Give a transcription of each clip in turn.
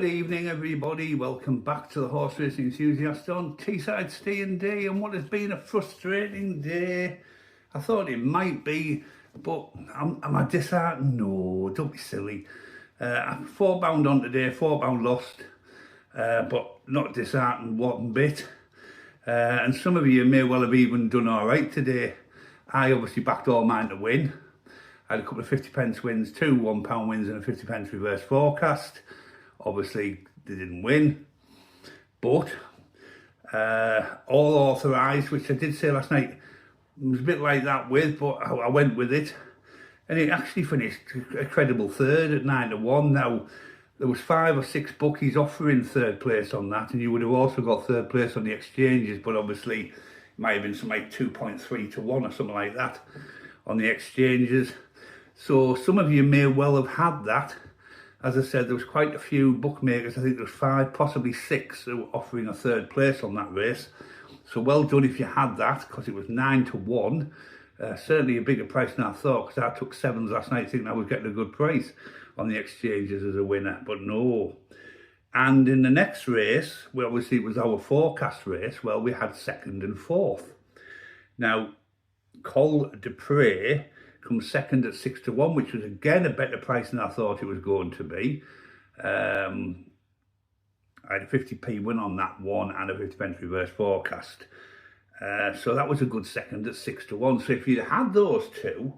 Good evening, everybody. Welcome back to the Horse Racing Enthusiast on Teesside Ste&Dee, and what has been a frustrating day. I thought it might be, but am I disheartened? No, don't be silly. I'm £4 on today, £4 lost, but not disheartened one bit. And some of you may well have even done all right today. I obviously backed all mine to win. I had a couple of 50p wins, two £1 wins and a 50p reverse forecast. Obviously, they didn't win, but all authorised, which I did say last night, it was a bit like that with, but I went with it, and it actually finished a credible third at 9-1. Now, there was 5 or 6 bookies offering third place on that, and you would have also got third place on the exchanges, but obviously it might have been something like 2.3 to 1 or something like that on the exchanges. So some of you may well have had that. As I said, there was quite a few bookmakers. I think there was 5, possibly 6, who were offering a third place on that race. So well done if you had that, because it was 9-1. Certainly a bigger price than I thought, because I took 7s last night thinking I was getting a good price on the exchanges as a winner, but no. And in the next race, well, obviously it was our forecast race, well, we had 2nd and 4th. Now, Col de Pré comes second at 6-1, which was again a better price than I thought it was going to be. I had a 50p win on that one and a 50p reverse forecast. So that was a good second at 6-1. So if you'd had those two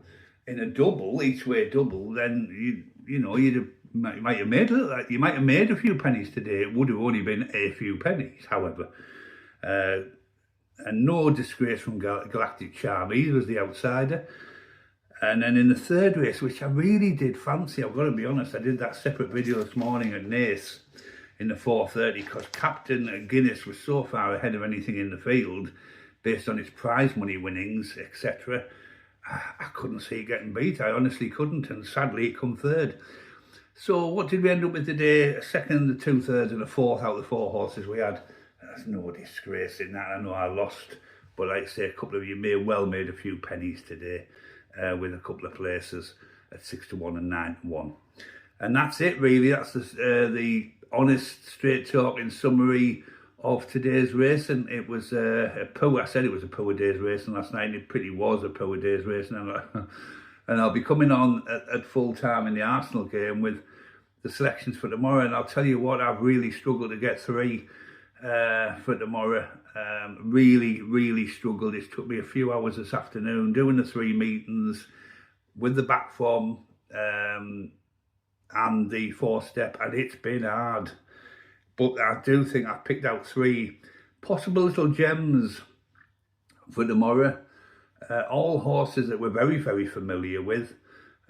in a double, each way double, then you might have made a few pennies today. It would have only been a few pennies, however. And no disgrace from Galactic Charm. He was the outsider. And then in the third race, which I really did fancy, I've got to be honest, I did that separate video this morning at Naas in the 4:30, because Captain Guinness was so far ahead of anything in the field based on its prize money winnings, etc. I couldn't see it getting beat. I honestly couldn't, and sadly it come third. So what did we end up with today? A second, a 2/3 and a 4th out of the 4 horses we had. There's no disgrace in that. I know I lost, but like I say, a couple of you may well made a few pennies today. With a couple of places at 6-1 and 9-1. And that's it really. That's the honest, straight talking summary of today's race. And it was a poor, I said it was a poor day's racing last night, and it pretty was a poor day's racing. And I'll be coming on at full time in the Arsenal game with the selections for tomorrow. And I'll tell you what, I've really struggled to get 3 for tomorrow. Really struggled. It took me a few hours this afternoon doing the 3 meetings with the back form and the 4-step, and it's been hard. But I do think I've picked out 3 possible little gems for tomorrow. All horses that we're very familiar with.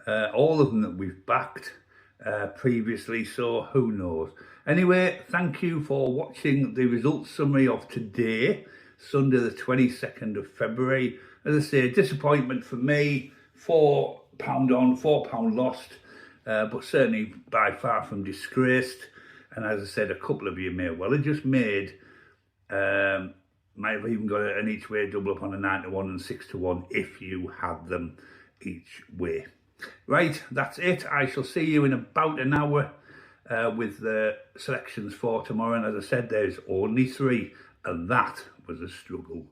All of them that we've backed previously, so who knows. Anyway, thank you for watching the results summary of today, Sunday the 22nd of February. As I say, disappointment for me, £4 on, £4 lost, but certainly by far from disgraced. And as I said, a couple of you may well have just made, might have even got an each way double up on a 9-1 and 6-1 if you had them each way. Right, that's it. I shall see you in about an hour with the selections for tomorrow. And as I said, there's only 3, and that was a struggle.